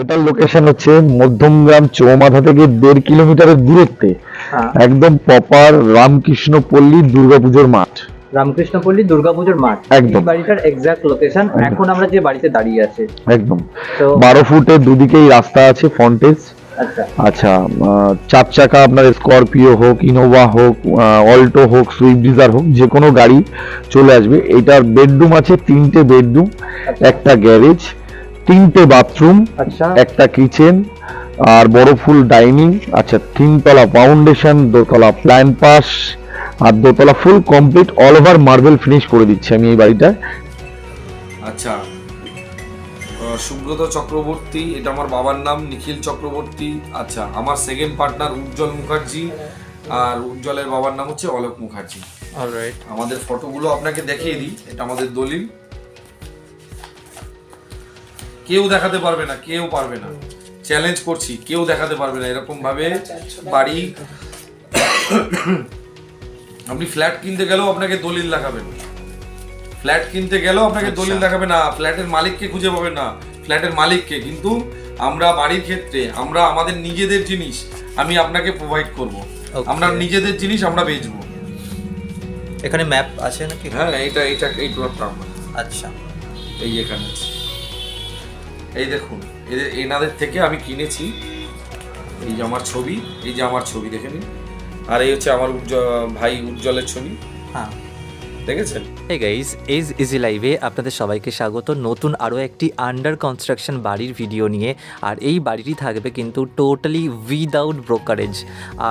এটার লোকেশন হচ্ছে মধ্যমগ্রাম চৌমাথা থেকে 1.5 কিলোমিটারের দূরত্বে। একদম প্রপার রামকৃষ্ণপল্লী দুর্গাপুজোর মাঠ। রামকৃষ্ণপল্লী দুর্গাপুজোর মাঠ, একদম। এই বাড়িটার এক্সাক্ট লোকেশন এখন আমরা যে বাড়িতে দাঁড়িয়ে আছি। একদম তো 12 ফুটের দুদিকেই রাস্তা আছে, ফ্রন্টেজ। আচ্ছা আচ্ছা, 4 চাকা আপনার স্করপিও হোক, ইনোভা হোক, অল্টো হোক, সুইফট ডিজায়ার হোক, যে কোনো গাড়ি চলে আসবে। এটার বেডরুম আছে 3টে বেডরুম, একটা গ্যারেজ, 3টে বাথরুম, আচ্ছা একটা কিচেন আর বড় ফুল ডাইনিং। আচ্ছা, 3তলা ফাউন্ডেশন, 2তলা প্ল্যান পাস আর 2তলা full complete all over marble finish করে দিচ্ছি আমি এই বাড়িটা। আচ্ছা, সুব্রত চক্রবর্তী, এটা আমার বাবার নাম, নিখিল চক্রবর্তী। আচ্ছা, আমার সেকেন্ড পার্টনার উজ্জ্বল মুখার্জি, আর উজ্জ্বলের বাবার নাম হচ্ছে অলোক মুখার্জি। অলরাইট, আমাদের ফটোগুলো আপনাকে দেখিয়ে দিই। এটা আমাদের দলিল, কেউ দেখাতে পারবে না, কেউ পারবে না, চ্যালেঞ্জ করছি, কেউ দেখাতে পারবে না এরকম ভাবে বাড়ি। আপনি ফ্ল্যাট কিনতে গেলেও আপনাকে দলিল দেখাবেন, ফ্ল্যাট কিনতে গেলেও আপনাকে দলিল দেখাবে না, ফ্ল্যাটের মালিককে খুঁজে পাবেন না, ফ্ল্যাটের মালিককে। কিন্তু আমরা বাড়ির ক্ষেত্রে আমরা আমাদের নিজেদের জিনিস আমি আপনাকে প্রোভাইড করব। আমরা নিজেদের জিনিস আমরা বেচবো। এখানে ম্যাপ আছে নাকি? হ্যাঁ, এই প্লটটা আমরা, আচ্ছা, এই এখানে আছে। এই দেখুন, এনাদের থেকে আমি কিনেছি। এই যে আমার ছবি, এই যে আমার ছবি দেখে নিন। আর এই হচ্ছে আমার ভাই উজ্জ্বলের ছবি। হ্যাঁ দেখেছেন? হে গাইজ, এজ ইজি লাইভে আপনাদের সবাইকে স্বাগত নতুন আরও একটি আন্ডার কনস্ট্রাকশন বাড়ির ভিডিও নিয়ে। আর এই বাড়িটি থাকবে কিন্তু টোটালি উইদাউট ব্রোকারেজ।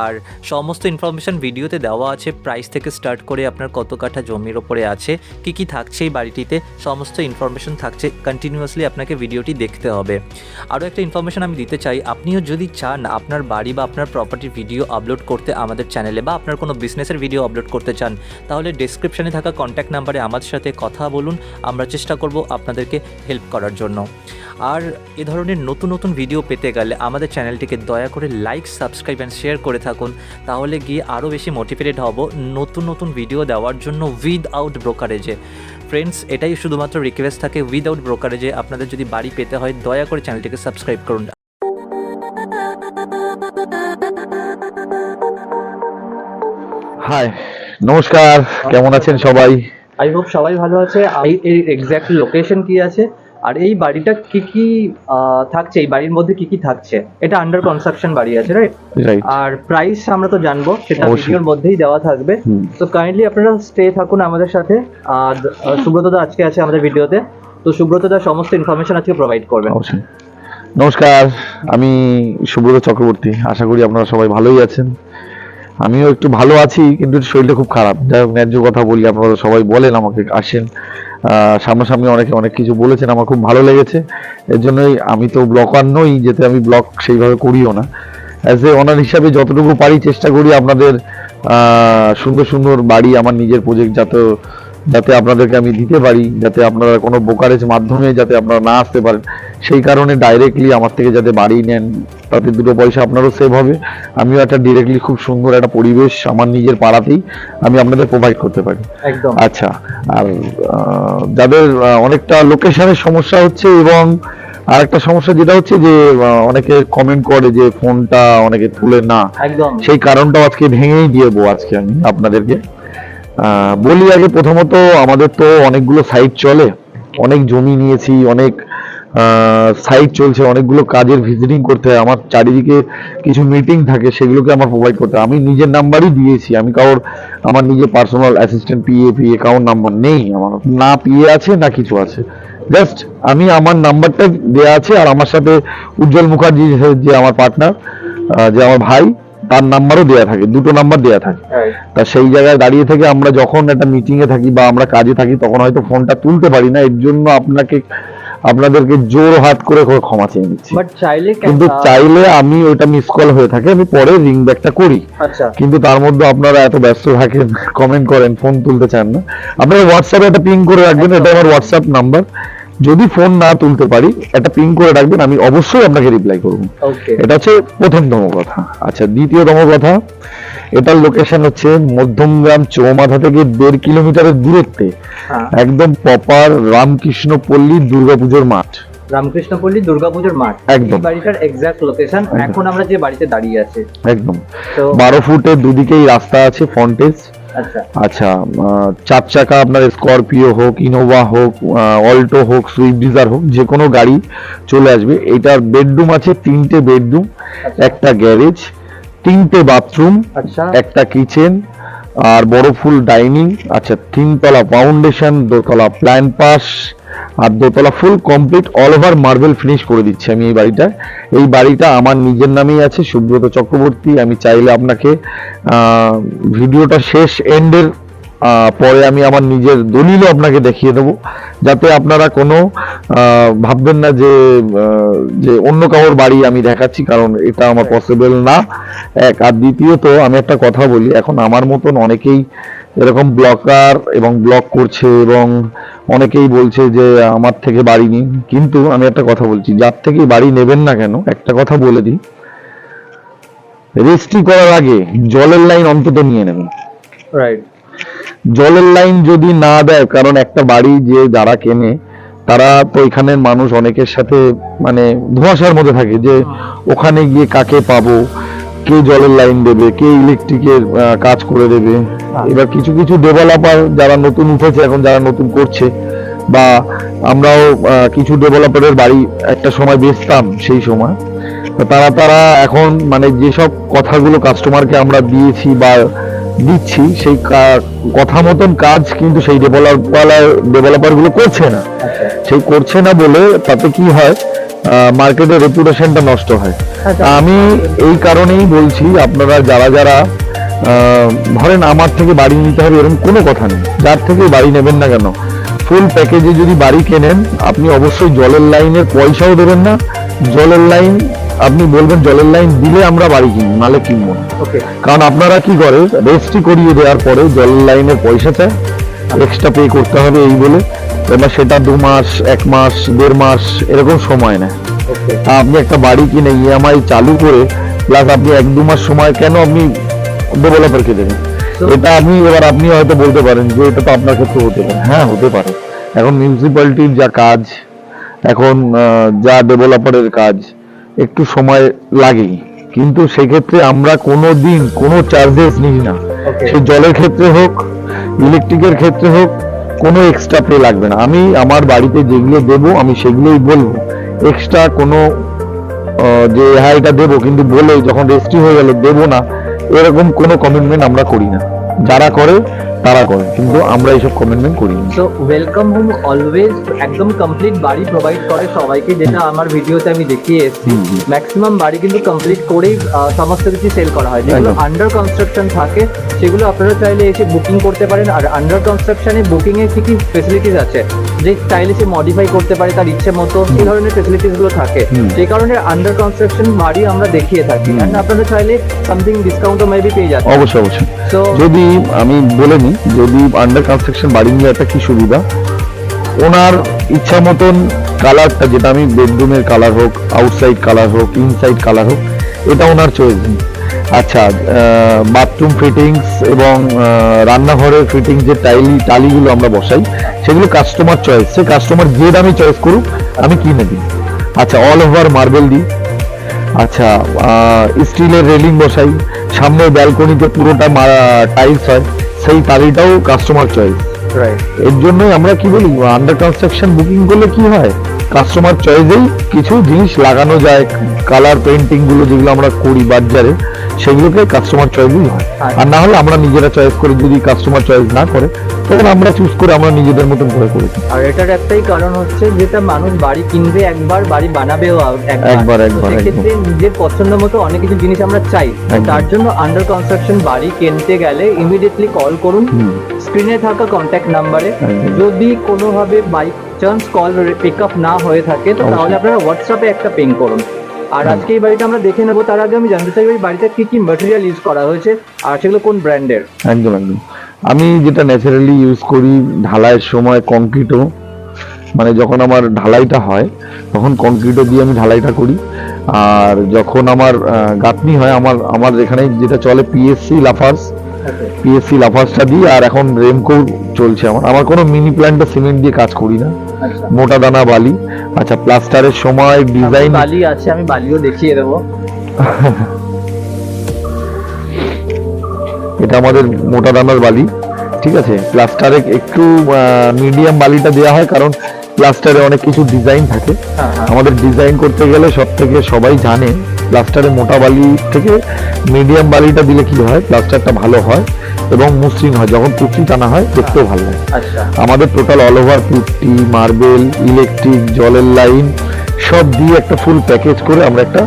আর সমস্ত ইনফরমেশান ভিডিওতে দেওয়া আছে, প্রাইস থেকে স্টার্ট করে আপনার কত কাঠা জমির ওপরে আছে, কী কী থাকছে এই বাড়িটিতে, সমস্ত ইনফরমেশান থাকছে। কন্টিনিউয়াসলি আপনাকে ভিডিওটি দেখতে হবে। আরও একটা ইনফরমেশান আমি দিতে চাই, আপনিও যদি চান আপনার বাড়ি বা আপনার প্রপার্টির ভিডিও আপলোড করতে আমাদের চ্যানেলে, বা আপনার কোনো বিজনেসের ভিডিও আপলোড করতে চান, তাহলে ডেসক্রিপশানে থাকা কন্ট্যাক্ট নাম্বারে আমাদের সাথে কথা বলুন। আমরা চেষ্টা করব আপনাদেরকে হেল্প করার জন্য। আর এ ধরনের নতুন নতুন ভিডিও পেতে গেলে আমাদের চ্যানেলটিকে দয়া করে লাইক, সাবস্ক্রাইব অ্যান্ড শেয়ার করে থাকুন। তাহলে গিয়ে আরও বেশি মোটিভেটেড হব নতুন নতুন ভিডিও দেওয়ার জন্য উইদাউট ব্রোকারেজে। ফ্রেন্ডস, এটাই শুধুমাত্র রিকোয়েস্ট থাকে, উইদাউট ব্রোকারেজে আপনাদের যদি বাড়ি পেতে হয় দয়া করে চ্যানেলটিকে সাবস্ক্রাইব করুন। হাই, নমস্কার, কেমন আছেন সবাই? আই হোপ সবাই ভালো আছে। এই এক্সাক্ট লোকেশন কি আছে আর এই বাড়িটা কি কি থাকছে, এই বাড়ির মধ্যে কি কি থাকছে, এটা আন্ডার কনস্ট্রাকশন বাড়ি আছে, রাইট? আর প্রাইস আমরা তো জানবো, সেটা ভিডিওর মধ্যেই দেওয়া থাকবে। তো কাইন্ডলি আপনারা স্টে থাকুন আমাদের সাথে। আর সুব্রতদা আজকে আছে আমাদের ভিডিওতে, তো সুব্রতদা সমস্ত ইনফরমেশন আজকে প্রোভাইড করবে। অবশ্যই। নমস্কার, আমি সুব্রত চক্রবর্তী। আশা করি আপনারা সবাই ভালোই আছেন। আমিও একটু ভালো আছি, কিন্তু শরীরটা খুব খারাপ। যাই হোক, ন্যায্য কথা বলি, আপনারা সবাই বলেন আমাকে, আসেন সামনাসামনি, অনেকে অনেক কিছু বলেছেন, আমার খুব ভালো লেগেছে। এর জন্যই আমি তো ব্লগার নই, যেতে আমি ব্লগ সেইভাবে করিও না। অ্যাজ এ অনার হিসাবে যতটুকু পারি চেষ্টা করি আপনাদের সুন্দর সুন্দর বাড়ি, আমার নিজের প্রজেক্ট যাতে আপনাদেরকে আমি দিতে পারি, যাতে আপনারা কোনো ব্রোকারেজ মাধ্যমে যাতে আপনারা না আসতে পারেন। সেই কারণে ডাইরেক্টলি আমার থেকে যাতে বাড়ি নেন, তাতে দুটো পয়সা আপনারও সেভ হবে, আমিও একটা ডিরেক্টলি খুব সুন্দর একটা পরিবেশ আমার নিজের পাড়াতেই আমি আপনাদের প্রোভাইড করতে পারি। একদম। আচ্ছা, আর যাদের অনেকটা লোকেশনের সমস্যা হচ্ছে, এবং আর একটা সমস্যা যেটা হচ্ছে যে অনেকে কমেন্ট করে যে ফোনটা অনেকে তুলে না, একদম সেই কারণটাও আজকে ভেঙেই দিয়েবো আজকে আমি আপনাদেরকে। বলি আগে প্রথমত, আমাদের তো অনেকগুলো সাইট চলে, অনেক জমি নিয়েছি, অনেক সাইট চলছে, অনেকগুলো কাজের ভিজিটিং করতে হয়, আমার চারিদিকে কিছু মিটিং থাকে, সেগুলোকে আমার প্রোভাইড করতে হয়। আমি নিজের নাম্বারই দিয়েছি, আমি আমার নিজের পার্সোনাল অ্যাসিস্ট্যান্ট পিএ কারোর নাম্বার নেই, আমার না পিএ আছে না কিছু আছে, জাস্ট আমি আমার নাম্বারটা দেওয়া আছে। আর আমার সাথে উজ্জ্বল মুখার্জি, যে আমার পার্টনার, যে আমার ভাই, তার নাম্বারও দেওয়া থাকে, দুটো নাম্বার দেওয়া থাকে। তা সেই জায়গায় দাঁড়িয়ে থেকে আমরা যখন একটা মিটিং এ থাকি বা আমরা কাজে থাকি, তখন হয়তো ফোনটা তুলতে পারি না, এর জন্য আপনাদেরকে জোর হাত করে ক্ষমা চেয়ে নিচ্ছি। কিন্তু চাইলে আমি ওইটা মিস কল হয়ে থাকে, আমি পরে রিং ব্যাকটা করি। আচ্ছা, কিন্তু তার মধ্যে আপনারা এত ব্যস্ত থাকেন, কমেন্ট করেন, ফোন তুলতে চান না। আপনারা হোয়াটসঅ্যাপে একটা পিং করে রাখবেন, এটা আমার হোয়াটসঅ্যাপ নাম্বার। যদি ফোন না তুলতে পারি, একটা পিং করে রাখবেন, আমি অবশ্যই আপনাকে রিপ্লাই করব। এটা হচ্ছে প্রথমতম কথা। আচ্ছা, দ্বিতীয়তম কথা, এটার লোকেশন হচ্ছে মধ্যমগ্রাম চৌমাথা থেকে 1.5 কিলোমিটারের দূরত্বে, একদম প্রপার রামকৃষ্ণপল্লী দুর্গাপুজোর মাঠ। রামকৃষ্ণপল্লী দুর্গাপুজোর মাঠ, একদম। এই বাড়িটার এক্সাক্ট লোকেশন এখন আমরা যে বাড়িতে দাঁড়িয়ে আছি। একদম তো 12 ফুটের দুদিকেই রাস্তা আছে, ফ্রন্টেজ। আচ্ছা, আচ্ছা, 4 চাকা আপনার স্করপিও হোক, ইনোভা হোক, অল্টো হোক, সুইফট ডিজায়ার হোক, যে কোনো গাড়ি চলে আসবে। এটার বেডরুম আছে 3টে বেডরুম, একটা গ্যারেজ, 3টে বাথরুম, আচ্ছা, একটা কিচেন আর বড় ফুল ডাইনিং। আচ্ছা, 3তলা ফাউন্ডেশন, 2তলা প্ল্যান পাস আর 2তলা full complete all over marble finish করে দিচ্ছি আমি এই বাড়িটা। এই বাড়িটা আমার নিজের নামেই আছে, সুব্রত চক্রবর্তী। আমি চাইলে আপনাকে ভিডিওটা শেষ এন্ডের পরে আমি আমার নিজের দলিলও আপনাকে দেখিয়ে দেবো, যাতে আপনারা কোনো ভাববেন না যে অন্য কারোর বাড়ি আমি দেখাচ্ছি, কারণ এটা আমার পসিবল না, এক। আর দ্বিতীয়ত আমি একটা কথা বলি, এখন আমার মতন অনেকেই এরকম ব্লগার এবং ব্লগ করছে এবং অনেকেই বলছে যে আমার থেকে বাড়ি নিন, কিন্তু আমি একটা কথা বলছি, যার থেকে বাড়ি নেবেন না কেন, একটা কথা বলে দিই, রেজিস্ট্রি করার আগে জলের লাইন অন্তত নিয়ে নেবেন। রাইট। জলের লাইন যদি না দেয়, কারণ একটা বাড়ি যে যারা কেনে তারা তো এখানের মানুষ অনেকের সাথে মানে ধোঁয়াশার মধ্যে থাকে, যে ওখানে গিয়ে কাকে পাবো, কে জলের লাইন দেবে, কে ইলেকট্রিকের কাজ করে দেবে। এবার কিছু কিছু ডেভেলপার যারা নতুন উঠেছে, এখন যারা নতুন করছে, বা আমরাও কিছু ডেভেলপারের বাড়ি একটা সময় বেচতাম, সেই সময় তো তারা এখন মানে যেসব কথাগুলো কাস্টমারকে আমরা দিয়েছি বা দিচ্ছি, সেই কথা মতন কাজ কিন্তু সেই ডেভেলপার গুলো করছে না। সেই করছে না বলে তাতে কি হয়, মার্কেটের রেপুটেশনটা নষ্ট হয়। আমি এই কারণেই বলছি, আপনারা যারা যারা ধরেন আমার থেকে বাড়ি নিতে হবে এরকম কোনো কথা নেই, যার থেকে বাড়ি নেবেন না কেন, ফুল প্যাকেজে যদি বাড়ি কেনেন, আপনি অবশ্যই জলের লাইনের পয়সাও দেবেন না। জলের লাইন আপনি বলবেন জলের লাইন দিলে আমরা বাড়ি কিনবো, নালে কিনবো না। কারণ আপনারা কি করে, রেজিস্ট্রি করিয়ে দেওয়ার পরে জলের লাইনের পয়সা চায়, এক্সট্রা পে করতে হবে এই বলে, এবার সেটা 2 মাস, 1 মাস, 1.5 মাস এরকম সময় নেয়। আপনি একটা বাড়ি কিনে ইএমআই চালু করে প্লাস আপনি 1-2 মাস সময় কেন আপনি ডেভেলপারকে দেবেন? এটা আপনি হয়তো বলতে পারেন যে এটা তো আপনার ক্ষেত্রে হতে পারে, হ্যাঁ হতে পারে। এখন মিউনিসিপ্যালিটির যা কাজ, এখন যা ডেভেলপারের কাজ, একটু সময় লাগেই, কিন্তু সেক্ষেত্রে আমরা কোনোদিন কোনো চার্জেস নিই না। সে জলের ক্ষেত্রে হোক, ইলেকট্রিকের ক্ষেত্রে হোক, কোনো এক্সট্রা পে লাগবে না। আমি আমার বাড়িতে যেগুলো দেবো আমি সেগুলোই বলবো, এক্সট্রা কোনো যে হ্যাঁ এটা দেবো কিন্তু বলে যখন রেজিস্ট্রি হয়ে গেল দেবো না, এরকম কোনো কমিটমেন্ট আমরা করি না। যারা করে তারা করে, কিন্তু আমরা এইসব কমিটমেন্ট করি না। সো ওয়েলকাম হোম অলওয়েজ একদম কমপ্লিট বাড়ি প্রোভাইড করে সবাইকে, যেটা আমার ভিডিওতে আমি দেখিয়ে এসেছি। ম্যাক্সিমাম বাড়ি কিন্তু কমপ্লিট করেই সমস্ত কিছু সেল করা হয়। যেগুলো আন্ডার কনস্ট্রাকশন থাকে সেগুলো আপনারা চাইলে এসে বুকিং করতে পারেন। আর আন্ডার কনস্ট্রাকশনে বুকিং এর কি কি ফেসিলিটিস আছে, যে চাইলে সে মডিফাই করতে পারে তার ইচ্ছে মতো, এই ধরনের ফেসিলিটিস গুলো থাকে। সেই কারণে আন্ডার কনস্ট্রাকশন বাড়ি আমরা দেখিয়ে থাকি, আর আপনারা চাইলে সামথিং ডিসকাউন্টও মেবি পেয়ে যাচ্ছেন। অবশ্যই অবশ্যই। তো যদি আমি বলে নিই, যদি আন্ডার কনস্ট্রাকশন বাড়ি নিয়ে একটা কি সুবিধা, ওনার ইচ্ছা মতন কালারটা, যেটা আমি বেডরুমের কালার হোক, আউটসাইড কালার হোক, ইনসাইড কালার হোক, এটা ওনার চয়েস নেই। আচ্ছা, বাথরুম ফিটিংস এবং রান্নাঘরের ফিটিংস যে টালিগুলো আমরা বসাই, সেগুলো কাস্টমার চয়েস। সে কাস্টমার যে দামি চয়েস করুক, আমি কিনে দিই। আচ্ছা, অল ওভার মার্বেল দিই। আচ্ছা, স্টিলের রেলিং বসাই, সামনের ব্যালকনিতে পুরোটা টাইলস হয়, সেই টালিটাও কাস্টমার চয়েস। এর জন্যই আমরা কি বলি, আন্ডার কনস্ট্রাকশন বুকিং করলে কি হয়, কাস্টমার চয়েসেই কিছু জিনিস লাগানো যায়। কালার পেইন্টিং গুলো যেগুলো আমরা করি বাজারে, সেগুলোকে কাস্টমার চয়েসই হয়। আর না হলে আমরা নিজেরা চয়েস করি, যদি কাস্টমার চয়েস না করে তখন আমরা চুজ করে আমরা নিজেদের মতন করে করি। আর এটার একটাই কারণ হচ্ছে, যেটা মানুষ বাড়ি কিনবে একবার, বাড়ি বানাবেও একবার। সেক্ষেত্রে নিজের পছন্দ মতো অনেক কিছু জিনিস আমরা চাই। তার জন্য আন্ডার কনস্ট্রাকশন বাড়ি কিনতে গেলে ইমিডিয়েটলি কল করুন স্ক্রিনে থাকা কন্ট্যাক্ট নাম্বারে। যদি কোনোভাবে by chance call pick up না হয়ে থাকে, তো তাহলে আপনারা হোয়াটসঅ্যাপে একটা পিং করুন। আর আজকে এই বাড়িটা আমরা দেখে নেবো, তার আগে আমি জানতে চাই এই বাড়িতে কি কি ম্যাটেরিয়াল ইউজ করা হয়েছে আর সেগুলো কোন ব্র্যান্ডের। একদম। আমি যেটা ন্যাচারালি ইউজ করি, ঢালাইয়ের সময় কংক্রিটও, মানে যখন আমার ঢালাইটা হয় তখন কংক্রিটও দিয়ে আমি ঢালাইটা করি। আর যখন আমার গাঁথনি হয়, আমার এখানে যেটা চলে পিএসসি লাফার্স, পিএসসি লাফার্সটা দিই, আর এখন রেমকো চলছে আমার কোনো মিনি প্ল্যান্টটা সিমেন্ট দিয়ে কাজ করি না, আচ্ছা, মোটা দানা বালি। আচ্ছা, প্লাস্টারের সময় ডিজাইন বালি আছে, আমি বালিও দেখিয়ে দেবো। এটা আমাদের মোটা দানার বালি, ঠিক আছে। প্লাস্টারে একটু মিডিয়াম বালিটা দেওয়া হয়, কারণ প্লাস্টারে অনেক কিছু ডিজাইন থাকে। হ্যাঁ, হ্যাঁ। আমাদের ডিজাইন করতে গেলে সব থেকে সবাই জানে প্লাস্টারে মোটা বালি থেকে মিডিয়াম বালিটা দিলে কি হয়, প্লাস্টারটা ভালো হয় এবং মসৃণ হয়, যখন পুট্টি টানা হয় দেখতেও ভালো লাগে। আচ্ছা, আমাদের total all over putty, marble, electric, জলের লাইন সব দিয়ে একটা ফুল প্যাকেজ করে আমরা একটা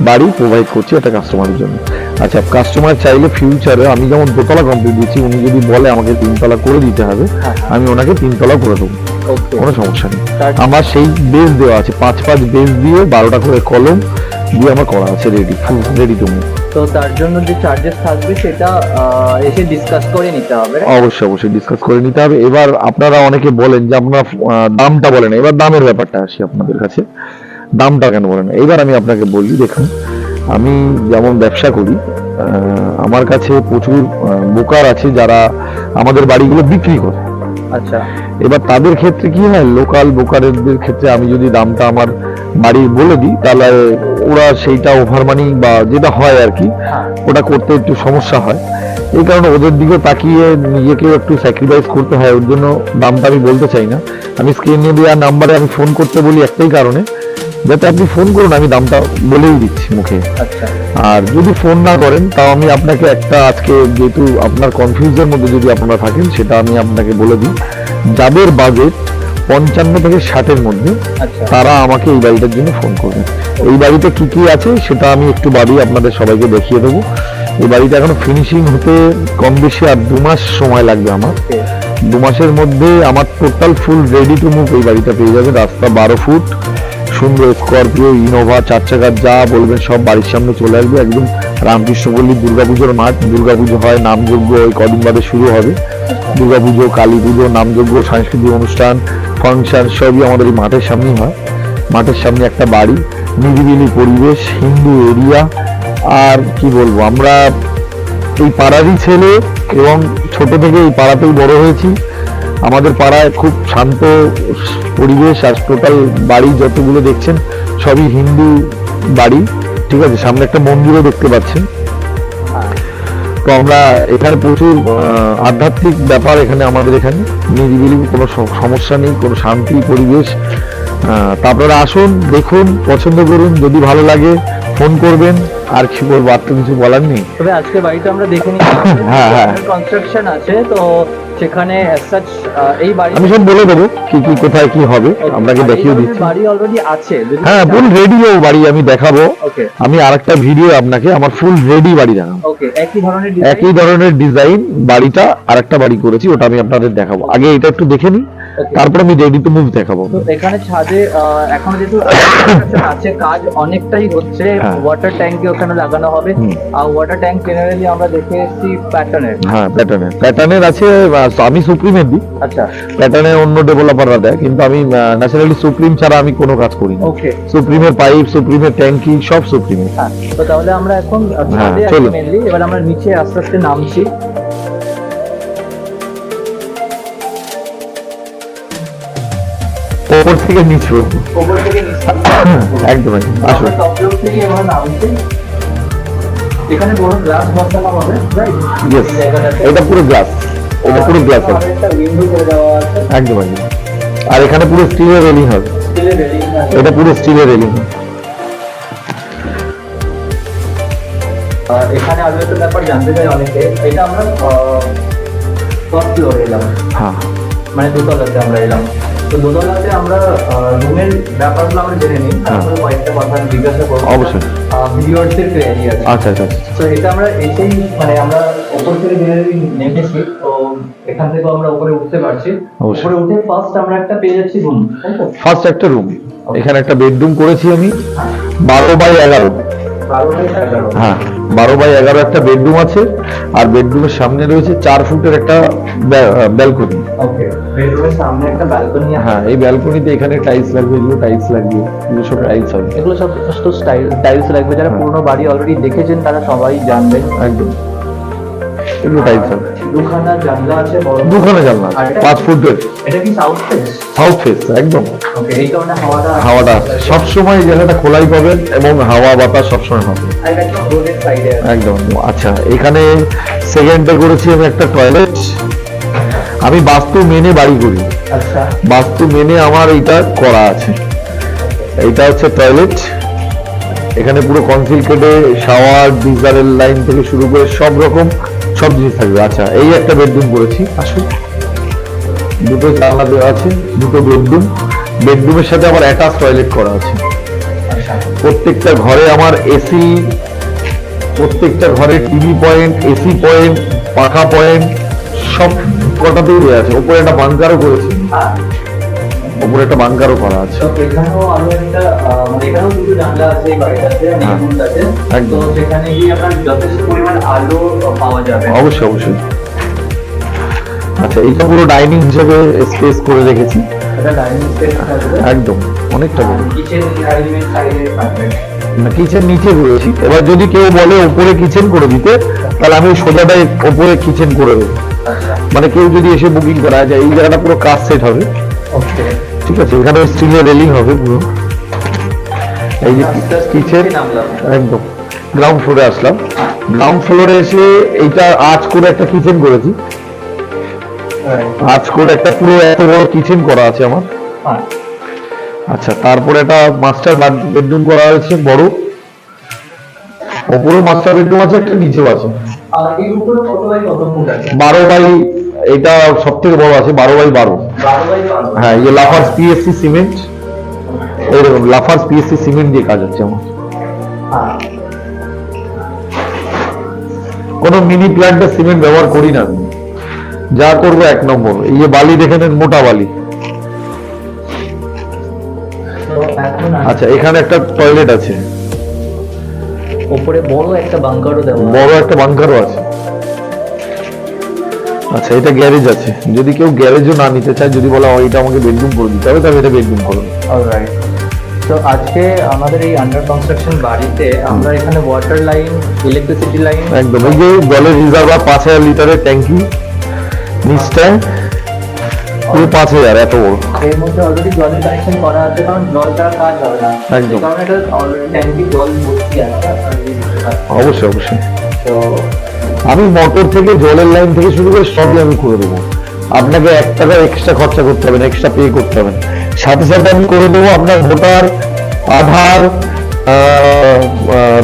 বাড়ি প্রোভাইড করছি একটা কাস্টমারের জন্য। আচ্ছা, কাস্টমার চাইলে ফিউচারে আমি যেমন দোতলা কমপ্লিট দিচ্ছি, উনি যদি বলে আমাকে 3 তলা করে দিতে হবে, হ্যাঁ। আমি ওনাকে 3 তলা করে দেবো, ওকে। কোনো সমস্যা নেই। তার- আমার সেই বেস দেওয়া আছে, 5 বেস দিয়ে 12টা করে কলম দিয়ে আমার করা আছে, ready, full ready to move. তো তার জন্য যে চার্জেস থাকবে সেটা এসে ডিসকাস করে নিতে হবে, right? অবশ্যই অবশ্যই ডিসকাস করে নিতে হবে। এবার আপনারা অনেকে বলেন যে আপনারা দামটা বলেন, এবার দামের ব্যাপারটা আসি আপনাদের কাছে। দামটা কেন বলেন, এবার আমি আপনাকে বলি, দেখুন আমি যেমন ব্যবসা করি, আমার কাছে প্রচুর ব্রোকার আছে যারা আমাদের বাড়িগুলো বিক্রি করে। আচ্ছা, এবার তাদের ক্ষেত্রে কি হয়, লোকাল ব্রোকারদের ক্ষেত্রে আমি যদি দামটা আমার বাড়ির বলে দিই, তাহলে ওরা সেইটা ওভার মানি বা যেটা হয় আর কি, হ্যাঁ। ওটা করতে একটু সমস্যা হয়। এই কারণে ওদের দিকে তাকিয়ে নিজেকে একটু স্যাক্রিফাইস করতে হয়, ওর জন্য দামটা আমি বলতে চাই না। আমি স্ক্রিনে দেওয়া নাম্বারে আমি ফোন করতে বলি একটাই কারণে, যাতে আপনি ফোন করুন, আমি দামটা বলেই দিচ্ছি মুখে। আচ্ছা, আর যদি ফোন না করেন তাও আমি আপনাকে একটা, আজকে যেহেতু আপনার কনফিউজের মধ্যে যদি আপনারা থাকেন, সেটা আমি আপনাকে বলে দিই, যাদের বাজেট 55 থেকে 60-এর মধ্যে, আচ্ছা, তারা আমাকে এই বাড়িটার জন্য ফোন করবেন। এই বাড়িতে কি কি আছে সেটা আমি একটু বাড়ি আপনাদের সবাইকে দেখিয়ে দেবো। এই বাড়িটা এখনো ফিনিশিং হতে কম বেশি আর 2 মাস সময় লাগবে আমার। ওকে। 2 মাসের মধ্যে আমার total full ready to move এই বাড়িটা পেয়ে যাবে। রাস্তা 12 ফুট, সুন্দর স্করপিও, ইনোভা, 4 চাকার যা বলবেন সব বাড়ির সামনে চলে আসবে। একদম রামকৃষ্ণপল্লী দুর্গাপুজোর মাঠ, দুর্গাপুজো হয়, নামযজ্ঞ ওই কদিন বাদে শুরু হবে। দুর্গাপুজো, কালী পুজো, নামযজ্ঞ, সাংস্কৃতিক অনুষ্ঠান, ফাংশন সবই আমাদের এই মাঠের সামনেই হয়। মাঠের সামনে একটা বাড়ি, নিরিবিলি পরিবেশ, হিন্দু এরিয়া। আর কি বলবো, আমরা এই পাড়ারই ছেলে এবং ছোট থেকে এই পাড়াতেই বড় হয়েছি। আমাদের পাড়ায় খুব শান্ত পরিবেশ, আর টোটাল বাড়ি যতগুলো দেখছেন সবই হিন্দু বাড়ি, ঠিক আছে। সামনে একটা মন্দিরও দেখতে পাচ্ছেন। তো আমরা এখানে প্রচুর আধ্যাত্মিক ব্যাপার, এখানে আমাদের এখানে নিরিবিলি, কোনো সমস্যা নেই, কোনো শান্তি পরিবেশ। তা আপনারা আসুন, দেখুন, পছন্দ করুন, যদি ভালো লাগে ফোন করবেন। আর কি বলবো, আর তো কিছু বলার নেই। তবে আজকে বাড়িটা আমরা দেখে হ্যাঁ, হ্যাঁ। নিচ্ছি, কনস্ট্রাকশন আছে তো সেখানে as such, এই বাড়ি আমি সব বলে দেবো কি কি কোথায় কি হবে, আপনাকে দেখিয়ে দিচ্ছি। বাড়ি অলরেডি আছে যদি হ্যাঁ, ফুল রেডি বাড়ি আমি দেখাবো। ওকে, আমি আরেকটা ভিডিও আপনাকে আমার ফুল রেডি বাড়ি দেখাবো, ওকে, একই ধরনের design? একই ধরনের ডিজাইন বাড়িটা আরেকটা বাড়ি করেছি, ওটা আমি আপনাদের দেখাবো। আগে এটা একটু দেখে নিই, Okay. তারপর আমি রেডি টু মুভ দেখাবো। তো এখানে ছাদে এখন যেহেতু construction আছে, কাজ অনেকটাই হচ্ছে, হ্যাঁ। ওয়াটার ট্যাঙ্কি ওখানে লাগানো হবে। হুম। আর ওয়াটার ট্যাঙ্ক জেনারেলি আমরা দেখে এসেছি প্যাটার্নের। হ্যাঁ, প্যাটার্নের আছে। আমি সুপ্রিমের দিই, আচ্ছা, প্যাটার্নের অন্য ডেভেলপাররা দেয়, কিন্তু আমি ন্যাচারালি সুপ্রিম ছাড়া আমি কোনো কাজ করি না। ওকে, সুপ্রিমের পাইপ, সুপ্রিমের ট্যাঙ্কি সব সুপ্রিমের। হ্যাঁ। তো তাহলে আমরা এখন ছাদে আছি চলুন। মেনলি, এবার আমরা নিচে আস্তে আস্তে নামছি। ওপর থেকে নিচু, ওপর থেকে নিচে একদম একদম। আসুন। আমরা টপ ফ্লোর থেকে এবার নামছি। এখানে বড় গ্লাস বসানো হবে, রাইট? ইয়েস, এটা পুরো গ্লাস, এটা পুরো গ্লাস হবে, একটা উইন্ডো করে দেওয়া আছে, একদম একদম। আর এখানে পুরো স্টিলের রেলিং হবে, স্টিলের রেলিং আছে। এটা পুরো স্টিলের রেলিং। এখানে আরো একটা ব্যাপার জানতে চাই অনেকে, এটা আমরা ফার্স্ট ফ্লোরে এলাম, হ্যাঁ, মানে দোতলাতে আমরা এলাম। তো দোতলাতে আমরা রুমের ব্যাপারগুলো আমরা জেনে নিই, তারপরে কয়েকটা কথা জিজ্ঞাসা করবো। অবশ্যই। ভিউয়ার্সদের কোয়েরি আছে। আচ্ছা আচ্ছা আচ্ছা। তো এটা আমরা এসেই, মানে আমরা উপর থেকে জেনারেলি নেমেছি, তো এখান থেকে আমরা উপরে উঠতে পারছি। অবশ্যই। উপরে উঠে ফার্স্ট আমরা একটা পেয়ে যাচ্ছি রুম, তাই তো? ফার্স্ট একটা রুম, এখানে একটা বেডরুম করেছি আমি, 12x11। 12x11। হ্যাঁ, 12x11 একটা বেডরুম আছে, আর বেডরুমের সামনে রয়েছে 4 ফুটের একটা ব্যালকনি। ওকে, বেডরুমের সামনে একটা ব্যালকনি আছে। হ্যাঁ, এই ব্যালকনিতে এখানে টাইলস লাগবে, এগুলো টাইলস লাগবে, এগুলো সব টাইলস হবে। এগুলো সব টাইলস লাগবে, যারা হ্যাঁ। পুরোনো বাড়ি অলরেডি দেখেছেন তারা সবাই জানবেন। একদম। এগুলো টাইলস হবে। দুখানা জানলা আছে বড়, দুখানা জানলা আর এটা- 5 ফুটের এটা কি সাউথ ফেস? সাউথ ফেস একদম। ওকে, এই কারণে হাওয়াটা সবসময় এই জায়গাটা খোলাই পাবেন এবং হাওয়া বাতাস সবসময় হবে আর এটা একদম রোডের সাইডে আছে। একদম। আচ্ছা, এখানে সেকেন্ডে করেছি আমি একটা টয়লেট। আমি বাস্তু মেনে বাড়ি করি, আচ্ছা, বাস্তু মেনে আমার এইটা করা আছে। এইটা হচ্ছে টয়লেট, এখানে পুরো কনসিল কেটে শাওয়ার গিজারের লাইন থেকে শুরু করে সব রকম সব জিনিস থাকবে। আচ্ছা, এই একটা বেডরুম করেছি, আসুন। দুটো জানলা দেওয়া আছে, দুটো বেডরুম, বেডরুমের সাথে আবার অ্যাটাচ টয়লেট করা আছে। আচ্ছা, প্রত্যেকটা ঘরে আমার এসি, প্রত্যেকটা ঘরে টিভি পয়েন্ট, এসি পয়েন্ট, পাখা পয়েন্ট সব কটাতেই দেওয়া আছে। ওপরে একটা বাংকারও করেছি, ওপরে একটা বাংকারও করা আছে। তো এখানেও আরো একটা মানে এখানেও দুটো জানলা আছে এই বাড়িটাতে, হ্যাঁ, নিকুঞ্জ আছে। একদম। তো সেখানে গিয়ে আপনার যথেষ্ট পরিমাণ আলো পাওয়া যাবে। অবশ্যই অবশ্যই। আচ্ছা, এইটা পুরো ডাইনিং হিসেবে স্পেস করে রেখেছি এটা ডাইনিং স্পেস থাকবে। একদম, অনেকটা বড়। কিচেন অ্যারেঞ্জমেন্ট সাইডে থাকবে। কিচেন নিচে করেছি। এবার যদি কেউ বলে উপরে কিচেন করে দিতে, তাহলে আমি সোজাটাই উপরে কিচেন করে দেবো। আচ্ছা, মানে কেউ যদি এসে বুকিং করা যায়, এই জায়গাটা পুরো কাজ সেট হবে, ওকে। ঠিক আছে। এখানে স্টিলের রেলিং হবে পুরো। এই যে কিচেন নামলাম। একদম গ্রাউন্ড ফ্লোরে আসলাম। গ্রাউন্ড ফ্লোরে এসে এইটা আজ করে একটা কিচেন করেছি, আজ করে একটা পুরো এত বড় কিচেন করা আছে আমার। হ্যাঁ, আচ্ছা, তারপরে একটা মাস্টার বেডরুম করা হয়েছে বড়, ওপরে মাস্টার বেডরুম আছে, একটা নিচেও আছে। আর এই উপরে কত বাই কত ফুট আছে? 12 বাই, এটা সব থেকে বড় আছে 12 বাই 12। 12 বাই 12। হ্যাঁ, এই লাফার্স পিএসসি সিমেন্ট, এইরকম লাফার্স পিএসসি সিমেন্ট দিয়ে কাজ হচ্ছে আমার। হ্যাঁ, কোনো মিনি প্ল্যান্টের সিমেন্ট ব্যবহার করি না আমি, যা করবো 1 নম্বর। এই যে বালি দেখে নেন, মোটা বালি। তো এখন আচ্ছা, এখানে একটা টয়লেট আছে, উপরে বড় একটা বাংকারও দেওয়া আছে। বড় একটা বাংকারও আছে। আচ্ছা, এটা গ্যারেজ আছে, যদি কেউ গ্যারেজও না নিতে চায়, যদি বলে এটা আমাকে বেডরুম করে দিতে হবে, তাহলে এটা বেডরুম করবে। অলরাইট। তো আজকে আমাদের এই আন্ডার কনস্ট্রাকশন বাড়িতে আমরা এখানে ওয়াটার লাইন, ইলেকট্রিসিটি লাইন একদম। এই যে জলের রিজার্ভার 5000 লিটারের ট্যাঙ্কি, নিচটায় পুরো 5000, এত বড়। এর মধ্যে অলরেডি জলের কানেকশন করা আছে, কারণ জলটা কাজ হবে না। একদম। এই কারণে এটা অলরেডি ট্যাঙ্কি জল ভর্তি আছে আপনারা যদি দেখতে পাচ্ছেন। অবশ্যই অবশ্যই। তো আমি মোটর থেকে জলের লাইন থেকে শুরু করে সবই আমি করে দেবো। আপনাকে 1 টাকা এক্সট্রা খরচা করতে হবে না, এক্সট্রা পে করতে হবে না। সাথে সাথে আমি করে দেবো আপনার ভোটার, আধার,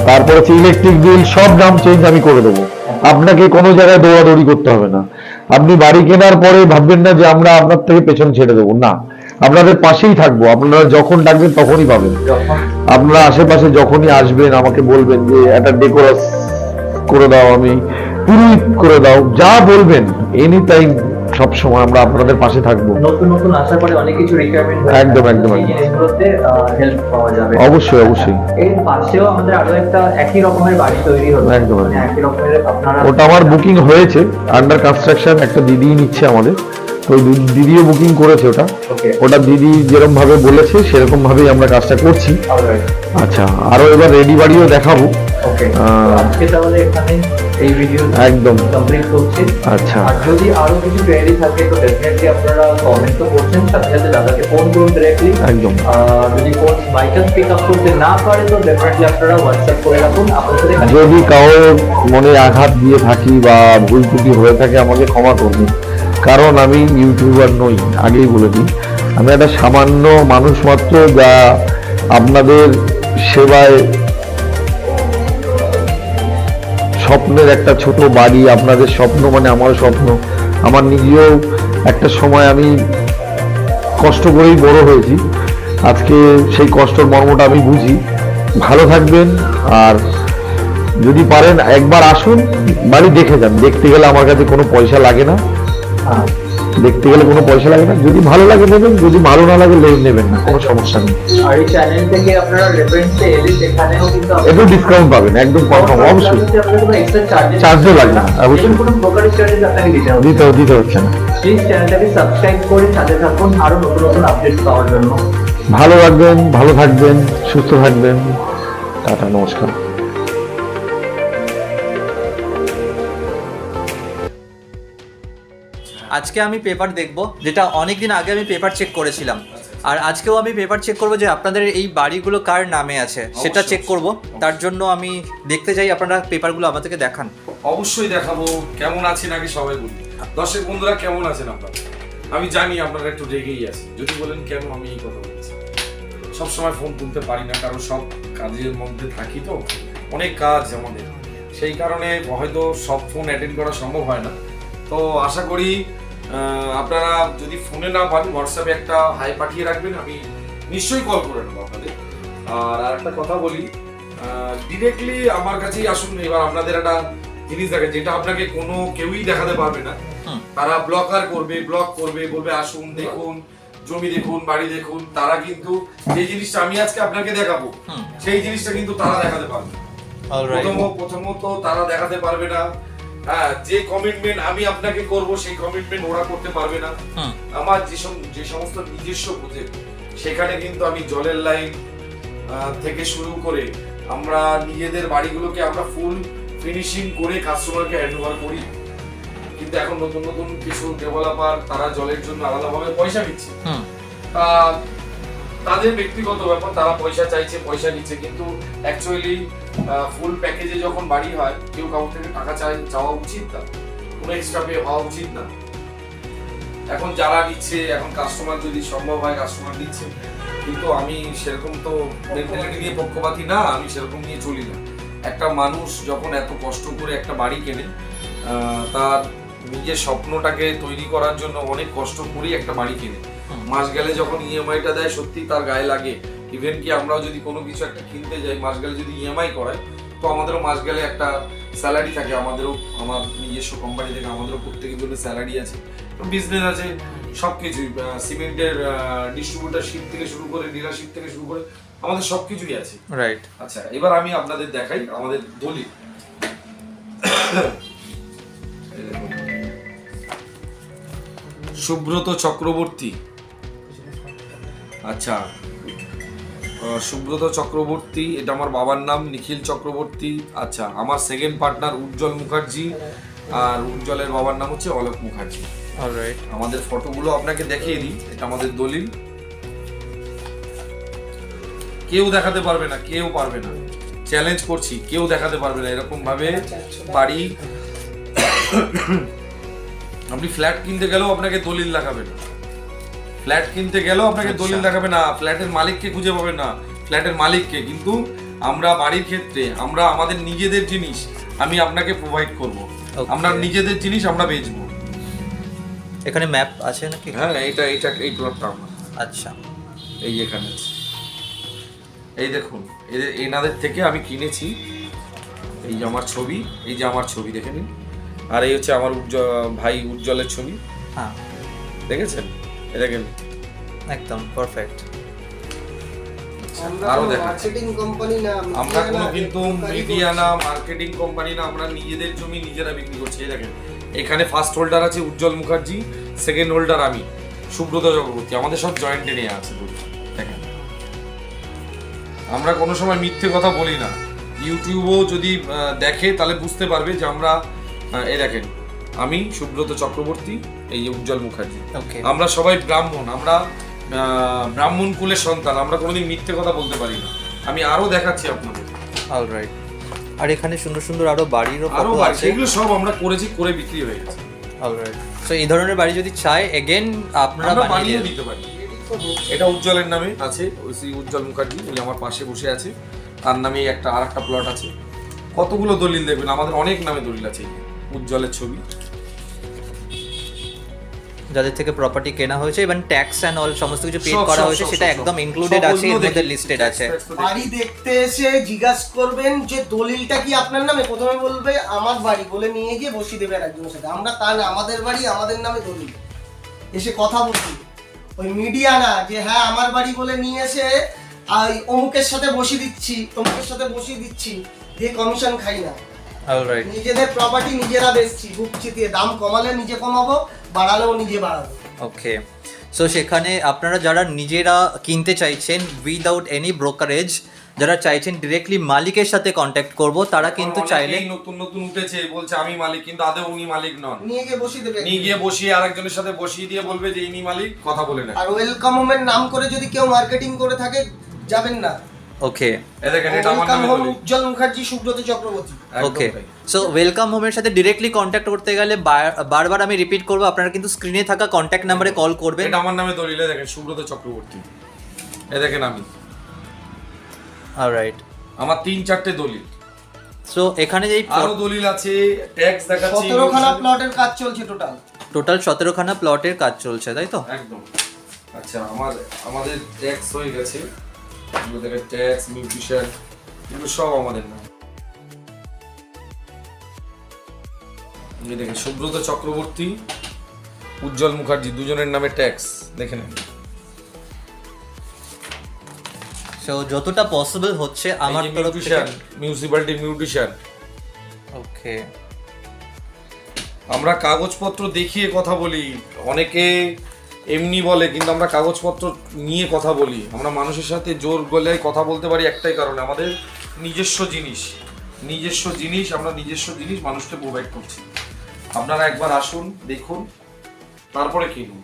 তারপরে হচ্ছে ইলেকট্রিক বিল, সব নাম চেঞ্জ আমি করে দেবো। আপনাকে কোনো জায়গায় দৌড়াদৌড়ি করতে হবে না। আপনি বাড়ি কেনার পরে ভাববেন না যে আমরা আপনার থেকে পেছন ছেড়ে দেবো, না, আপনাদের পাশেই থাকবো। আপনারা যখন ডাকবেন তখনই পাবেন। যখন আপনারা আশেপাশে যখনই আসবেন আমাকে বলবেন যে একটা ডেকোরাস করে দাও, আমি পুরোহিত করে দাও, যা বলবেন এনি টাইম, সব সময় আমরা আপনাদের পাশে থাকবো। নতুন নতুন আসার পরে অনেক কিছু রিকোয়ারমেন্ট একদম, একদম, এই একদম। জিনিসগুলোতে হেল্প পাওয়া যাবে। অবশ্যই অবশ্যই। এর পাশেও আমাদের আরো একটা একই রকমের বাড়ি তৈরি হলো। একদম, একদম। মানে একই রকমের আপনারা ওটা আমার বুকিং হয়েছে, আন্ডার কনস্ট্রাকশন, একটা দিদি নিচ্ছে আমাদের, তো ওই দিদিও বুকিং করেছে ওটা। ওকে, ওটা দিদি যেরকম ভাবে বলেছে সেরকম ভাবেই আমরা কাজটা করছি। অলরাইট। আচ্ছা, আরো এবার রেডি বাড়িও দেখাবো। ওকে, আজকে তাহলে এখানে এই ভিডিও একদম। কমপ্লিট করছি। আচ্ছা, আর যদি আরো কিছু কোয়েরি থাকে তো ডেফিনেটলি আপনারা কমেন্ট তো করছেন, সাথে সাথে দাদাকে ফোন করুন ডাইরেক্টলি। একদম। যদি phone by chance pick up করতে না পারে তো ডেফিনেটলি আপনারা হোয়াটসঅ্যাপ করে রাখুন। আপনাদের সাথে যদি কারোর মনে আঘাত দিয়ে থাকি বা ভুল ত্রুটি হয়ে থাকে আমাকে ক্ষমা করবেন, কারণ আমি ইউটিউবার নই, আগেই বলে দিই। আমি একটা সামান্য মানুষ মাত্র, যা আপনাদের সেবায় স্বপ্নের একটা ছোট বাড়ি, আপনাদের স্বপ্ন মানে আমার স্বপ্ন। আমার নিজেও একটা সময় আমি কষ্ট করেই বড় হয়েছি, আজকে সেই কষ্টের মর্মটা আমি বুঝি। ভালো থাকবেন, আর যদি পারেন একবার আসুন, বাড়ি দেখে যান। দেখতে গেলে আমার কাছে কোনো পয়সা লাগে না, দেখতে গেলে কোনো পয়সা লাগে না। যদি ভালো লাগে নেবেন, যদি ভালো না লাগে নেবেন না, কোনো সমস্যা নেই। আর এই চ্যানেল থেকে আপনারা রেফারেন্সে এলে সেখানেও কিন্তু একটু ডিসকাউন্ট পাবেন, একদম কনফার্ম, অবশ্যই। আপনাদের কোনো এক্সট্রা চার্জেস চার্জও লাগবে না, অবশ্যই। কোনো ব্রোকারেজ চার্জেস আপনাকে দিতে হবে। দিতে হচ্ছে না। প্লিজ চ্যানেলটাকে সাবস্ক্রাইব করে সাথে থাকুন আরো নতুন নতুন আপডেট পাওয়ার জন্য। ভালো রাখবেন, ভালো থাকবেন, সুস্থ থাকবেন। টাটা, নমস্কার। আজকে আমি পেপার দেখব, যেটা অনেক দিন আগে আমি পেপার চেক করেছিলাম, আর আজকেও আমি পেপার চেক করব যে আপনাদের এই বাড়িগুলো কার নামে আছে সেটা চেক করব। তার জন্য আমি দেখতে চাই আপনারা পেপারগুলো আমাদেরকে দেখান। অবশ্যই দেখাবো। কেমন আছেন আগে সবাই বলি। দর্শক বন্ধুরা কেমন আছেন আপনারা? আমি জানি আপনারা একটু রেগেই আছেন। যদি বলেন কেন আমি এই কথা বলছি, সবসময় ফোন তুলতে পারি না, কারণ সব কাজের মধ্যে থাকি, তো অনেক কাজ আমাদের, সেই কারণে হয়তো সব ফোন অ্যাটেন্ড করা সম্ভব হয় না। তো আশা করি আপনারা যদি ফোনে না পান হোয়াটসঅ্যাপে একটা হাই পাঠিয়ে রাখবেন, আমি নিশ্চয়ই কল করে নেবো আপনাদের। আর একটা কথা বলি, ডিরেক্টলি আমার কাছেই আসুন। এবার আপনাদের একটা জিনিস দেখে যেটা আপনাকে কোনো কেউই দেখাতে পারবে না, তারা ব্লক করবে, বলবে আসুন দেখুন জমি দেখুন বাড়ি দেখুন। তারা কিন্তু যে জিনিসটা আমি আজকে আপনাকে দেখাবো সেই জিনিসটা কিন্তু তারা দেখাতে পারবে। প্রথমত তারা দেখাতে পারবে না। হ্যাঁ, যে কমিটমেন্ট আমি আপনাকে করব সেই কমিটমেন্ট ওরা করতে পারবে না। আমার যে সমস্ত নিজস্ব প্রজেক্ট, সেখানে কিন্তু আমি জলের লাইন থেকে শুরু করে আমরা নিজেদের বাড়িগুলোকে আমরা ফুল ফিনিশিং করে কাস্টমারকে হ্যান্ডওভার করি। কিন্তু এখন নতুন নতুন কিছু ডেভেলপার তারা জলের জন্য আলাদাভাবে পয়সা নিচ্ছে, তাদের ব্যক্তিগত ব্যাপার, তারা পয়সা চাইছে, পয়সা নিচ্ছে, কিন্তু অ্যাকচুয়ালি ফুল প্যাকেজে যখন বাড়ি হয় কেউ কাউর থেকে টাকা চাওয়া উচিত না, কোনো এক্সট্রা পে হওয়া উচিত না। এখন যারা নিচ্ছে, এখন কাস্টমার যদি সম্ভব হয় কাস্টমার নিচ্ছে, কিন্তু আমি সেরকম তো মেন্টালিটি নিয়ে পক্ষপাতী না, আমি সেরকম নিয়ে চলি না। একটা মানুষ যখন এত কষ্ট করে একটা বাড়ি কেনে, তার নিজের স্বপ্নটাকে তৈরি করার জন্য অনেক কষ্ট করেই একটা বাড়ি কেনে। মাস গেলে যখন ইএমআইটা দেয় সত্যি তার গায়ে লাগে। ইভেন কি আমরাও যদি কোনো কিছু একটা কিনতে যাই, মাস গেলে যদি ইএমআই করায়, তো আমাদেরও মাস গেলে একটা স্যালারি থাকে, আমাদেরও, আমার নিজস্ব কোম্পানি থেকে আমাদেরও প্রত্যেকের জন্য স্যালারি আছে, বিজনেস আছে, সবকিছুই, সিমেন্টের ডিস্ট্রিবিউটারশিপ থেকে শুরু করে ডিলারশিপ থেকে শুরু করে আমাদের সবকিছুই আছে। রাইট। আচ্ছা, এবার আমি আপনাদের দেখাই আমাদের দলিল। সুব্রত চক্রবর্তী। আচ্ছা, সুব্রত চক্রবর্তী, এটা আমার বাবার নাম, নিখিল চক্রবর্তী। আচ্ছা, আমার সেকেন্ড পার্টনার উজ্জ্বল মুখার্জি, আর উজ্জ্বলের বাবার নাম হচ্ছে অলোক মুখার্জি। অলরাইট, আমাদের ফটোগুলো আপনাকে দেখিয়ে দিই। এটা আমাদের দলিল, কেউ দেখাতে পারবে না, কেউ পারবে না, চ্যালেঞ্জ করছি, কেউ দেখাতে পারবে না এরকম ভাবে বাড়ি। আপনি ফ্ল্যাট কিনতে গেলেও আপনাকে দলিল দেখাবেন, ফ্ল্যাট কিনতে গেলেও আপনাকে দলিল দেখাবে না, ফ্ল্যাটের মালিককে খুঁজে পাবেন না, ফ্ল্যাটের মালিককে। কিন্তু আমরা বাড়ির ক্ষেত্রে আমরা আমাদের নিজেদের জিনিস আমি আপনাকে প্রোভাইড করব, আমরা নিজেদের জিনিস আমরা বেচবো। এখানে ম্যাপ আছে নাকি? হ্যাঁ, এই প্লটটা আমার। আচ্ছা, এই এখানে আছে, এই দেখুন, এনাদের থেকে আমি কিনেছি। এই যে আমার ছবি, এই যে আমার ছবি দেখে নিন, আর এই হচ্ছে আমার ভাই উজ্জ্বলের ছবি। হ্যাঁ, দেখেছেন? এই দেখেন, একদম পারফেক্ট। আরো দেখেন, মার্কেটিং কোম্পানি না, আমরা কোনো কিন্তু মিডিয়া না, মার্কেটিং কোম্পানি না, আমরা নিজেদের জমি নিজেরা বিক্রি করছি। এই দেখেন, এখানে ফার্স্ট হোল্ডার আছে উজ্জ্বল মুখার্জি, সেকেন্ড হোল্ডার আমি সুব্রত চক্রবর্তী, আমাদের সব জয়েন্টে নিয়ে আছে। দেখেন, আমরা কোনো সময় মিথ্যে কথা বলি না। ইউটিউবও যদি দেখে তাহলে বুঝতে পারবে যে আমরা, এই দেখেন, আমি সুব্রত চক্রবর্তী, এই যে উজ্জ্বল মুখার্জি, আমরা সবাই ব্রাহ্মণ, আমরা ব্রাহ্মণ কুলের সন্তান, আমরা কোনোদিন মিথ্যে কথা বলতে পারি না। আমি আরো দেখাচ্ছি আপনাদের। অলরাইট, আর এখানে সুন্দর সুন্দর আরো বাড়িরও আরো ফটো বাড়ি, আছে, এগুলো সব আমরা করেছি, করে বিক্রি হয়ে গেছে। অলরাইট, সো এই ধরনের বাড়ি যদি চাই এগেইন আপনারা বানিয়ে দিতে পারি। এটা উজ্জ্বলের নামে আছে, ওই শ্রী উজ্জ্বল মুখার্জি, ওই আমার পাশে বসে আছে, তার নামে আরেকটা প্লট আছে। কতগুলো দলিল দেখবেন, আমাদের অনেক নামে দলিল আছে। উজ্জ্বলের ছবি, যাদের থেকে প্রপার্টি কেনা হয়েছে এবং ট্যাক্স এন্ড অল সমস্ত কিছু পে করা হয়েছে, সেটা একদম ইনক্লুডেড আছে, এর মধ্যে লিস্টেড আছে। বাড়ি দেখতে এসে জিজ্ঞাসা করবেন যে দলিলটা কি আপনার নামে, প্রথমে বলবে আমার বাড়ি বলে নিয়ে গিয়ে বসিয়ে দেবে একজনের সাথে। আমরা তা না, আমাদের বাড়ি আমাদের নামে দলিল, এসে কথা বলছি। ওই মিডিয়া না যে হ্যাঁ আমার বাড়ি বলে নিয়ে এসে অমুকের সাথে বসিয়ে দিচ্ছি, তমুকের সাথে বসিয়ে দিচ্ছি, দিয়ে কমিশন খাই না। অলরাইট, নিজেদের প্রপার্টি নিজেরা বেচছি, বুক চিতিয়ে, দাম কমালে নিজে কমাবো, বাড়ালেও নিজে বাড়াবো। ওকে, সো সেখানে আপনারা যারা নিজেরা কিনতে চাইছেন উইদাউট এনি ব্রোকারেজ, যারা চাইছেন ডিরেক্টলি মালিকের সাথে কন্ট্যাক্ট করব তারা কিন্তু চাইলে অনেকেই নতুন নতুন উঠেছে বলছে আমি মালিক, কিন্তু আদৌ উনি মালিক নন। নিয়ে গিয়ে বসিয়ে দেবে, নিয়ে গিয়ে বসিয়ে আরেকজনের সাথে বসিয়ে দিয়ে বলবে যে ইনি মালিক, কথা বলে না। আর ওয়েলকাম হোমের নাম করে যদি কেউ মার্কেটিং করে থাকে যাবেন না। ওকে এই দেখেন এটা আমার ওয়েলকাম নামে হোম দলিল। উজ্জ্বল মুখার্জি, সুব্রত চক্রবর্তী। একদম ওকে তাই। সো ওয়েলকাম হোমের সাথে ডিরেক্টলি কন্ট্যাক্ট করতে গেলে বারবার আমি রিপিট করবো, আপনারা কিন্তু স্ক্রিনে থাকা কন্ট্যাক্ট নাম্বারে কল করবেন। এটা আমার নামে দলিল, দেখেন সুব্রত চক্রবর্তী, এই দেখেন আমি, অলরাইট। আমার 3-4টে দলিল, সো এখানে যেই আরো দলিল আছে, ট্যাক্স দেখাচ্ছি। 17খানা প্লটের কাজ চলছে টোটাল। টোটাল 17খানা প্লটের কাজ চলছে, তাই তো? একদম। আচ্ছা আমাদের ট্যাক্স হয়ে গেছে, এগুলো দেখেন ট্যাক্স, মিউটেশন, এগুলো সব আমাদের নাম। এই দেখেন সুব্রত চক্রবর্তী, উজ্জ্বল মুখার্জি, দুজনের নামে ট্যাক্স, দেখে নেন। সো যতটা পসিবল হচ্ছে আমার তরফ থেকে। Municipality mutation. ওকে, আমরা কাগজপত্র দেখিয়ে কথা বলি, অনেকে এমনি বলে, কিন্তু আমরা কাগজপত্র নিয়ে কথা বলি। আমরা মানুষের সাথে জোর গলায় কথা বলতে পারি একটাই কারণে, আমাদের নিজস্ব জিনিস আমরা নিজস্ব জিনিস মানুষকে প্রোভাইড করছি। আপনারা একবার আসুন, দেখুন, তারপরে কিনুন।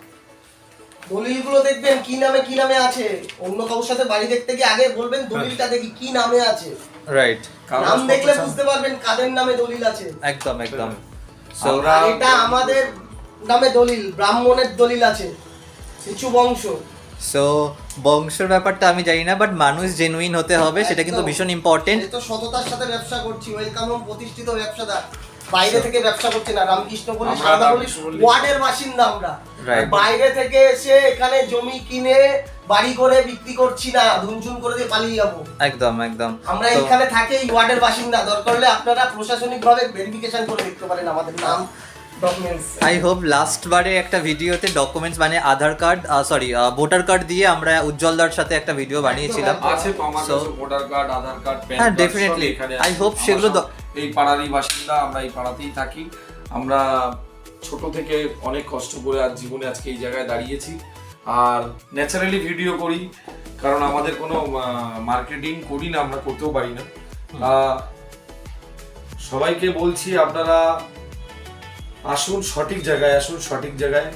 দলিলগুলো দেখবেন কি নামে আছে। অন্য কারোর সাথে বাড়ি দেখতে গিয়ে আগে বলবেন দলিলটা দেখি কি নামে আছে। রাইট, নাম দেখলে বুঝতে পারবেন কাদের নামে দলিল আছে। একদম একদম। সো আমরা এটা আমাদের নামে দলিল, ব্রাহ্মণের দলিল আছে, কিছু বংশ। বংশের ব্যাপারটা আমি জানি না, বাট মানুষ জেনুইন হতে হবে, সেটা কিন্তু একদম। ভীষণ ইম্পর্টেন্ট। এই তো সততার সাথে ব্যবসা করছি, ওয়েলকাম হোম প্রতিষ্ঠিত ব্যবসাদার, বাইরে থেকে ব্যবসা করছে না। রামকৃষ্ণ বলি, আমরা সারদা বলি, রামকৃষ্ণ বলি। ওয়ার্ডের বাসিন্দা আমরা। Right. বাইরে থেকে এসে এখানে জমি কিনে বাড়ি করে বিক্রি করছি না, ধুমঝুম করে দিয়ে পালিয়ে যাবো। একদম একদম। আমরা তো এখানে থাকি, এই ওয়ার্ডের বাসিন্দা। দরকার হলে আপনারা প্রশাসনিকভাবে ভেরিফিকেশন করে দেখতে পারেন আমাদের নাম, ডকুমেন্টস। আই হোপ লাস্ট বারে একটা ভিডিওতে ডকুমেন্টস মানে আধার কার্ড ভোটার কার্ড দিয়ে আমরা উজ্জ্বলদার সাথে একটা ভিডিও বানিয়েছিলাম। আছে তো আমার So, কাছে ভোটার কার্ড, আধার কার্ড, প্যান হ্যাঁ, কার্ড, definitely. সব এখানে I আছে। hope আমরা সেগুলো সব এই পাড়ারই বাসিন্দা, আমরা এই পাড়াতেই থাকি। আমরা ছোট থেকে অনেক কষ্ট করে আজ জীবনে আজকে এই জায়গায় দাঁড়িয়েছি। আর ন্যাচারালি ভিডিও করি, কারণ আমাদের কোনো মার্কেটিং করি না, আমরা করতেও পারি না। সবাইকে বলছি আপনারা আসুন, সঠিক জায়গায়।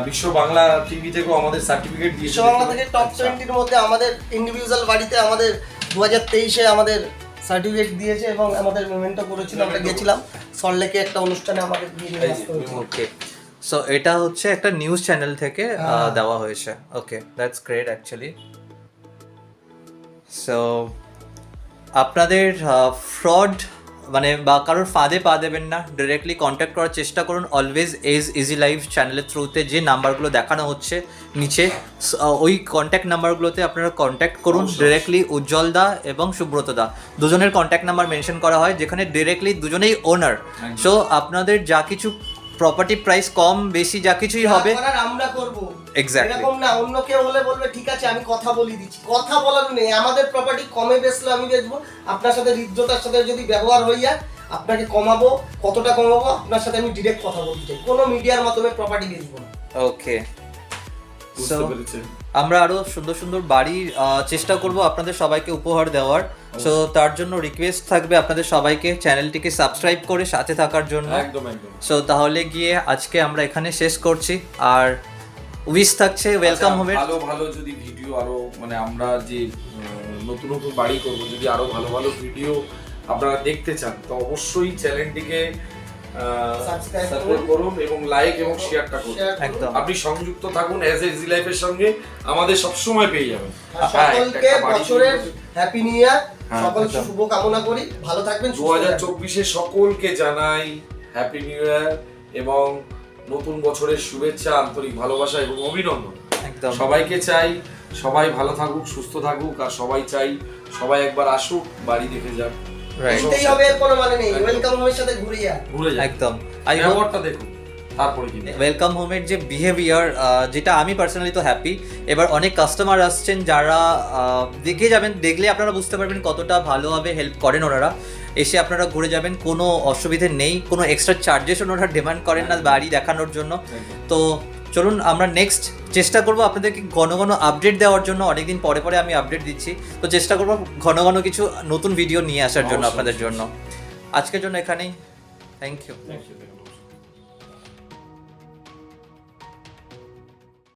বিশ্ব বাংলা টিভি থেকেও আমাদের সার্টিফিকেট দিয়েছে। বিশ্ব বাংলা থেকে টপ 20-র মধ্যে আমাদের ইন্ডিভিজুয়াল বাড়িতে আমাদের 2023-এ আমাদের সার্টিফিকেট দিয়েছে এবং আমাদের মেমেন্টো করেছিল। আমরা গেছিলাম সল্টলেকে একটা অনুষ্ঠানে, আমাদের দিয়ে নিয়ে আসতে হয়েছিল। ওকে, সো এটা হচ্ছে একটা নিউজ চ্যানেল থেকে দেওয়া হয়েছে। ওকে, দ্যাটস গ্রেট অ্যাকচুয়ালি। সো আপনাদের ফ্রড মানে বা কারোর ফাঁদে পা দেবেন না, ডিরেক্টলি কন্ট্যাক্ট করার চেষ্টা করুন অলওয়েজ ইজি লাইফ চ্যানেলের থ্রুতে। যে নাম্বারগুলো দেখানো হচ্ছে নিচে, ওই কন্ট্যাক্ট নাম্বারগুলোতে আপনারা কন্ট্যাক্ট করুন ডিরেক্টলি। উজ্জ্বল দা এবং সুব্রত দা দুজনের কন্ট্যাক্ট নাম্বার মেনশন করা হয়, যেখানে ডিরেক্টলি দুজনেই ওনার। সো আপনাদের যা কিছু প্রপার্টি প্রাইস কম বেশি যা কিছুই হবে যা করার আমরা করব। Exactly. এরকম না অন্য কেউ হলে বলবে ঠিক আছে আমি কথা বলি দিচ্ছি, কথা বলার নেই। আমাদের প্রপার্টি কমে বেচলে আমি বেচবো, আপনার সাথে হৃদ্যতার সাথে যদি ব্যবহার হয়ে যায় আপনাকে কমাবো। কতটা কমাবো আপনার সাথে আমি ডিরেক্ট কথা বলতে চাই, কোনো মিডিয়ার মাধ্যমে প্রপার্টি বেচবো না। ওকে, বুঝতে পেরেছেন? আমরা আরো সুন্দর সুন্দর বাড়ি চেষ্টা করব আপনাদের সবাইকে উপহার দেওয়ার। সো তার জন্য রিকোয়েস্ট থাকবে আপনাদের সবাইকে চ্যানেলটিকে সাবস্ক্রাইব করে সাথে থাকার জন্য। একদম। সো তাহলে গিয়ে আজকে আমরা এখানে শেষ করছি, আর উইশ থাকছে ওয়েলকাম হোমের। ভালো যদি ভিডিও আরো মানে আমরা যে নতুন বাড়ি করব, যদি আরো ভালো ভিডিও আপনারা দেখতে চান তো অবশ্যই চ্যানেলটিকে সাবস্ক্রাইব করুন এবং লাইক এবং শেয়ারটা করুন। একদম। আপনি সংযুক্ত থাকুন এজ ইজি লাইফের সঙ্গে, আমাদের সব সময় পেয়ে যাবেন। সকলকে বছরের হ্যাপি নিউ ইয়ার, হ্যাঁ, সকল শুভ কামনা করি, ভালো থাকবেন। 2024-এ সকলকে জানাই হ্যাপি নিউ ইয়ার এবং নতুন বছরের শুভেচ্ছা, আন্তরিক ভালোবাসা এবং অভিনন্দন। একদম। সবাইকে চাই সবাই ভালো থাকুক, সুস্থ থাকুক, আর সবাই চাই সবাই একবার আসুক, বাড়ি দেখে যাক। এটাই হবে, এর কোনো মানে নেই। ওয়েলকাম হোমের সাথে ঘুরে যান। একদম। ব্যবহারটা দেখুন, তারপরে কি ওয়েলকাম হোমের যে বিহেভিয়ার, যেটা আমি পার্সোনালি তো হ্যাপি। এবার অনেক কাস্টমার আসছেন যারা দেখে যাবেন, দেখলে আপনারা বুঝতে পারবেন কতটা ভালোভাবে হেল্প করেন ওনারা। এসে আপনারা ঘুরে যাবেন, কোনো অসুবিধে নেই, কোনো এক্সট্রা চার্জেস ওনারা ডিমান্ড করেন না বাড়ি দেখানোর জন্য। তো চলুন আমরা নেক্সট চেষ্টা করব আপনাদেরকে ঘন ঘন আপডেট দেওয়ার জন্য। অনেকদিন পরে পরে আমি আপডেট দিচ্ছি, তো চেষ্টা করব ঘন ঘন কিছু নতুন ভিডিও নিয়ে আসার জন্য আপনাদের জন্য। আজকের জন্য এখানেই, থ্যাংক ইউ।